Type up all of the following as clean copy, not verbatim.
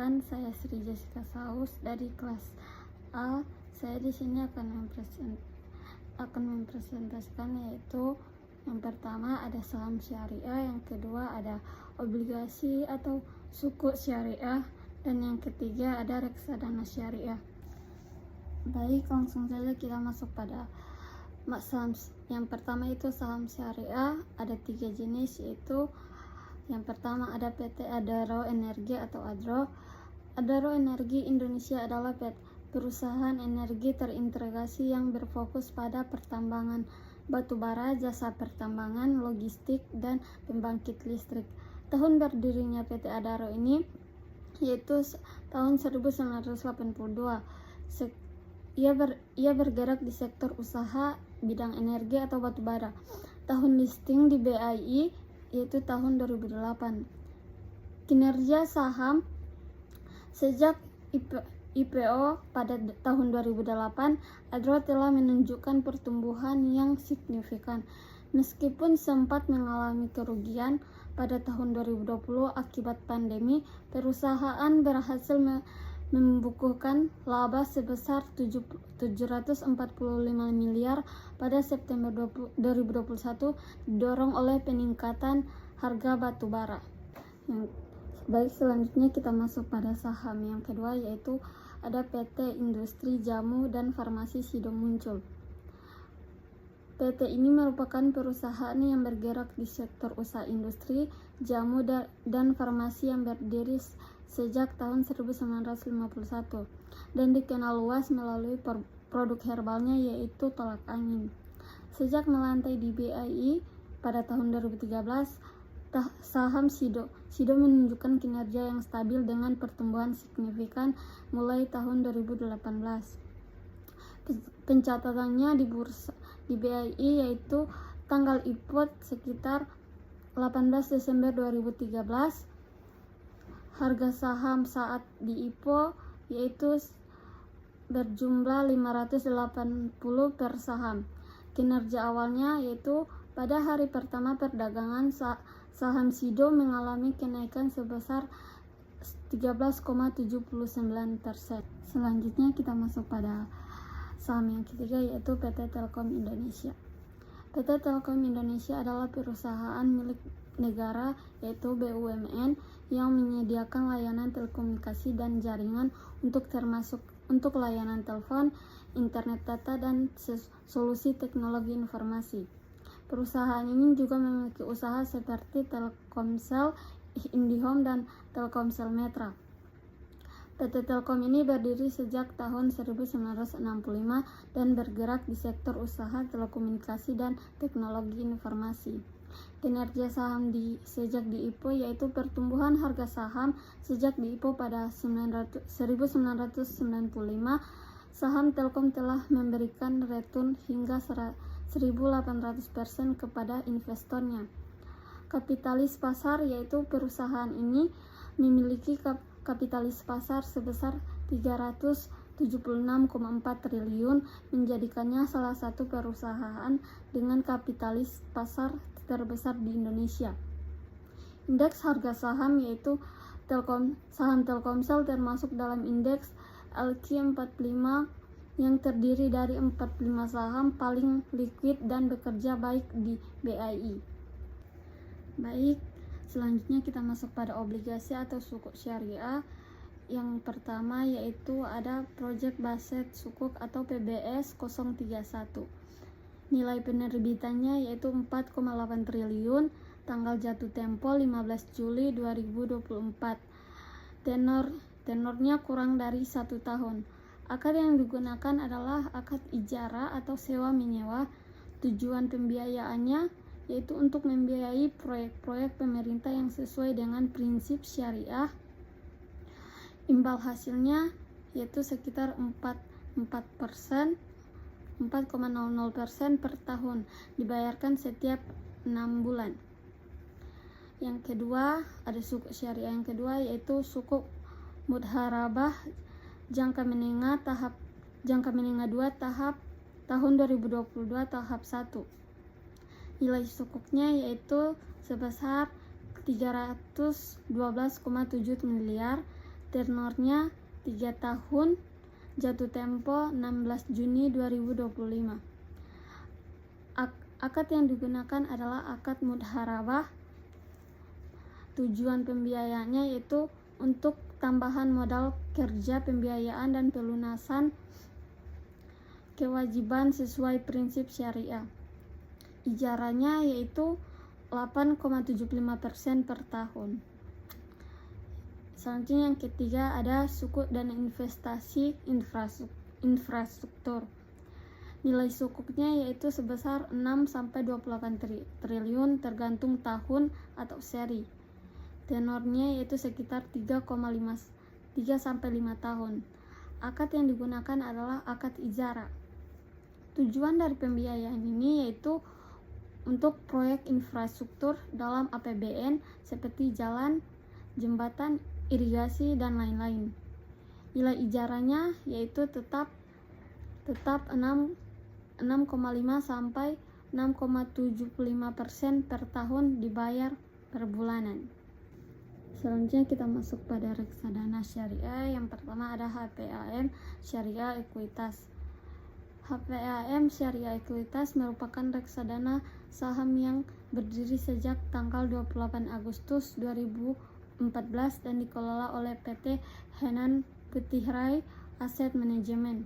Perkenalkan, saya Sri Jessica Saus dari kelas A. Saya di sini akan mempresentasikan yaitu yang pertama ada saham syariah, yang kedua ada obligasi atau sukuk syariah, dan yang ketiga ada reksadana syariah. Baik, langsung saja kita masuk pada saham. Yang pertama itu saham syariah, ada 3 jenis, yaitu yang pertama ada PT Adaro Energi atau ADRO. Adaro Energi Indonesia adalah perusahaan energi terintegrasi yang berfokus pada pertambangan batubara, jasa pertambangan, logistik, dan pembangkit listrik. Tahun berdirinya PT Adaro ini yaitu tahun 1982. Ia bergerak di sektor usaha bidang energi atau batubara. Tahun listing di BII yaitu tahun 2008. Kinerja saham sejak IPO pada tahun 2008, Adro telah menunjukkan pertumbuhan yang signifikan. Meskipun sempat mengalami kerugian pada tahun 2020 akibat pandemi, perusahaan berhasil membukukan laba sebesar 745 miliar pada September 2021, didorong oleh peningkatan harga batu bara. Baik, selanjutnya kita masuk pada saham yang kedua, yaitu ada PT Industri Jamu dan Farmasi Sido Muncul. PT ini merupakan perusahaan yang bergerak di sektor usaha industri, jamu, dan farmasi yang berdiri sejak tahun 1951 dan dikenal luas melalui produk herbalnya yaitu tolak angin. Sejak melantai di BII pada tahun 2013, saham Sido menunjukkan kinerja yang stabil dengan pertumbuhan signifikan mulai tahun 2018. Pencatatannya di bursa di BII yaitu tanggal IPO sekitar 18 Desember 2013. Harga saham saat di IPO yaitu berjumlah 580 per saham. Kinerja awalnya yaitu pada hari pertama perdagangan saham Sido mengalami kenaikan sebesar 13,79%. Selanjutnya kita masuk pada saham yang ketiga, yaitu PT Telkom Indonesia. PT Telkom Indonesia adalah perusahaan milik negara yaitu BUMN yang menyediakan layanan telekomunikasi dan jaringan untuk layanan telepon, internet data, dan solusi teknologi informasi. Perusahaan ini juga memiliki usaha seperti Telkomsel, IndiHome, dan Telkomsel Metra. PT Telkom ini berdiri sejak tahun 1965 dan bergerak di sektor usaha telekomunikasi dan teknologi informasi. Kinerja saham sejak di IPO yaitu pertumbuhan harga saham sejak di IPO pada 1995. Saham Telkom telah memberikan return hingga 1.800% kepada investornya. Kapitalis pasar yaitu perusahaan ini memiliki kapitalis pasar sebesar 376,4 triliun, menjadikannya salah satu perusahaan dengan kapitalis pasar terbesar di Indonesia. Indeks harga saham yaitu saham Telkomsel termasuk dalam indeks LQ45 yang terdiri dari 45 saham paling liquid dan bekerja baik di BII. Baik, selanjutnya kita masuk pada obligasi atau sukuk syariah. Yang pertama yaitu ada Project Based Sukuk atau PBS 031. Nilai penerbitannya yaitu 4,8 triliun, tanggal jatuh tempo 15 Juli 2024. Tenornya kurang dari 1 tahun. Akad yang digunakan adalah akad ijarah atau sewa menyewa. Tujuan pembiayaannya yaitu untuk membiayai proyek-proyek pemerintah yang sesuai dengan prinsip syariah. Imbal hasilnya yaitu sekitar 4,00% per tahun, dibayarkan setiap 6 bulan. Yang kedua ada sukuk syariah yang kedua yaitu sukuk mudharabah jangka menengah 2 tahap tahun 2022 tahap 1. Nilai sukuknya yaitu sebesar 312,7 miliar, Tenornya 3 tahun, jatuh tempo 16 Juni 2025. Akad yang digunakan adalah akad mudharabah. Tujuan pembiayaannya yaitu untuk tambahan modal kerja, pembiayaan, dan pelunasan kewajiban sesuai prinsip syariah. Ijarahnya yaitu 8,75% per tahun. Selanjutnya yang ketiga ada sukuk dan investasi infrastruktur. Nilai sukuknya yaitu sebesar 6-28 triliun tergantung tahun atau seri. Tenornya yaitu sekitar 3,5 tahun. Akad yang digunakan adalah akad ijarah. Tujuan dari pembiayaan ini yaitu untuk proyek infrastruktur dalam APBN seperti jalan, jembatan, irigasi, dan lain-lain. Nilai ijarahnya yaitu tetap 6,5 sampai 6,75% per tahun, dibayar per bulanan. Selanjutnya kita masuk pada reksadana syariah. Yang pertama ada HPAM Syariah Ekuitas. HPAM Syariah Ekuitas merupakan reksadana saham yang berdiri sejak tanggal 28 Agustus 2014 dan dikelola oleh PT Henan Putihrai Asset Management.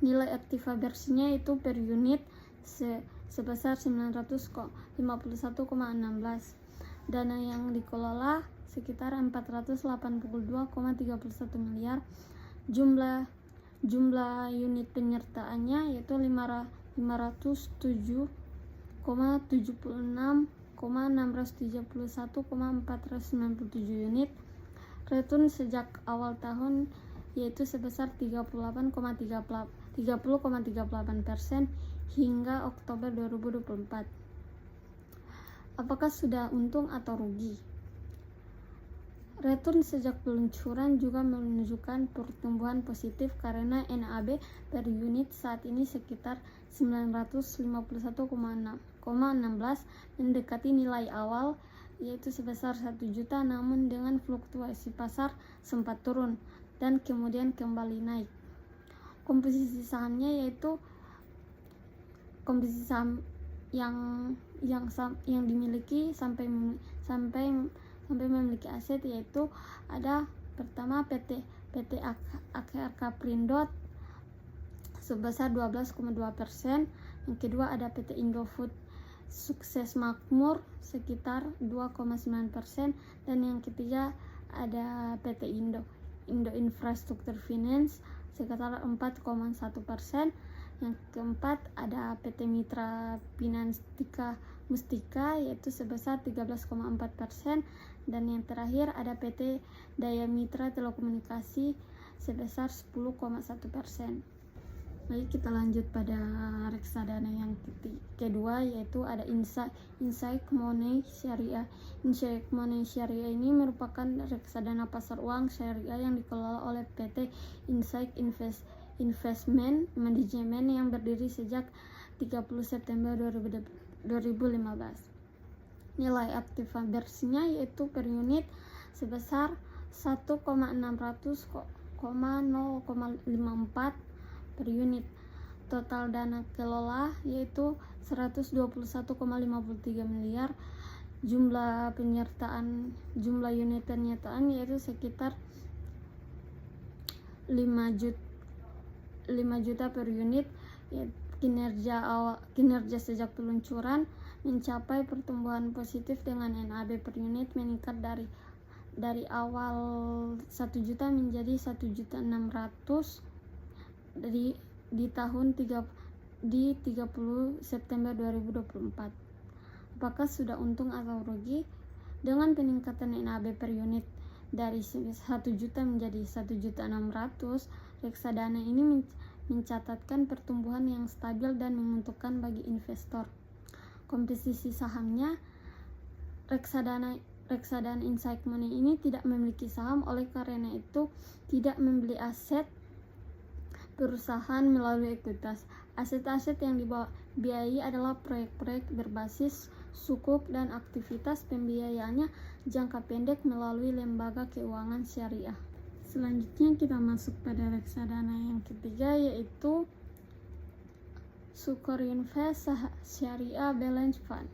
Nilai aktiva bersihnya itu per unit sebesar 951,16. Dana yang dikelola sekitar 482,31 miliar. Jumlah unit penyertaannya yaitu 576,631,497 unit. Return sejak awal tahun yaitu sebesar 30,38% hingga Oktober 2024. Apakah sudah untung atau rugi? Return sejak peluncuran juga menunjukkan pertumbuhan positif karena NAB per unit saat ini sekitar 951,16 mendekati nilai awal yaitu sebesar 1 juta, namun dengan fluktuasi pasar sempat turun dan kemudian kembali naik. Komposisi sahamnya yaitu komposisi saham yang dimiliki sampai memiliki aset yaitu ada pertama PT AKRK Prindot sebesar 12,2%, yang kedua ada PT Indofood Sukses Makmur sekitar 2,9%, dan yang ketiga ada PT Indo Infrastruktur Finance sekitar 4,1%. Yang keempat ada PT Mitra Finanstika Mustika yaitu sebesar 13,4%, dan yang terakhir ada PT Daya Mitra Telekomunikasi sebesar 10,1%. Baik, kita lanjut pada reksadana yang kedua yaitu ada Insight Money Syariah. Insight Money Syariah ini merupakan reksadana pasar uang syariah yang dikelola oleh PT Insight Investment Management yang berdiri sejak 30 September 2015. Nilai aktiva bersihnya yaitu per unit sebesar 1,600,054 per unit. Total dana kelola yaitu 121,53 miliar. Jumlah unit penyertaan yaitu sekitar 5 juta per unit. Kinerja sejak peluncuran mencapai pertumbuhan positif dengan NAB per unit meningkat dari awal 1 juta menjadi 1.600.000 di tahun 30 September 2024. Apakah sudah untung atau rugi? Dengan peningkatan NAB per unit dari 1 juta menjadi 1.600.000, reksadana ini mencatatkan pertumbuhan yang stabil dan menguntungkan bagi investor. Komposisi sahamnya, reksadana Insight Money ini tidak memiliki saham, oleh karena itu tidak membeli aset perusahaan melalui ekuitas. Aset-aset yang dibiayai adalah proyek-proyek berbasis sukuk dan aktivitas pembiayaannya jangka pendek melalui lembaga keuangan syariah. Selanjutnya kita masuk pada reksadana yang ketiga, yaitu Sukor Invest Syariah Balance Fund,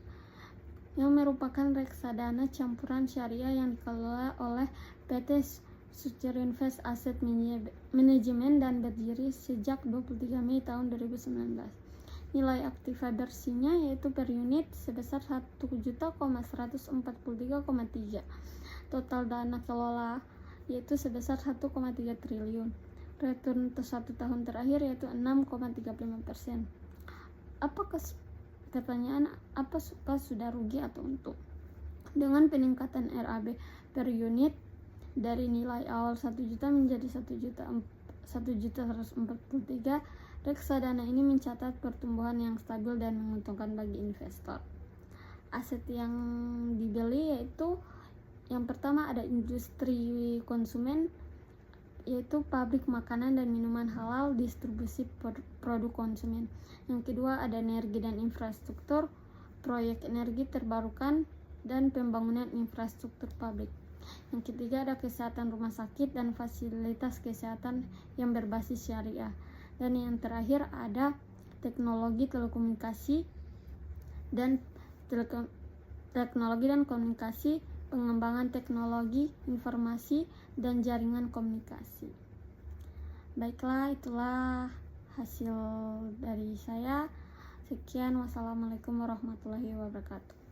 yang merupakan reksadana campuran syariah yang dikelola oleh PT Sukor Invest Asset Management dan berdiri sejak 23 Mei tahun 2019. Nilai aktiva bersihnya yaitu per unit sebesar 1.143,3. Total dana kelola yaitu sebesar 1,3 triliun. Return untuk 1 tahun terakhir yaitu 6,35%. Apakah sudah rugi atau untung? Dengan peningkatan RAB per unit dari nilai awal 1 juta menjadi 1.143, reksadana ini mencatat pertumbuhan yang stabil dan menguntungkan bagi investor. Aset yang dibeli yaitu yang pertama ada industri konsumen, yaitu pabrik makanan dan minuman halal, distribusi produk konsumen. Yang kedua ada energi dan infrastruktur, proyek energi terbarukan, dan pembangunan infrastruktur pabrik. Yang ketiga ada kesehatan rumah sakit dan fasilitas kesehatan yang berbasis syariah. Dan yang terakhir ada teknologi telekomunikasi dan komunikasi, pengembangan teknologi informasi dan jaringan komunikasi. Baiklah, itulah hasil dari saya. Sekian, wassalamualaikum warahmatullahi wabarakatuh.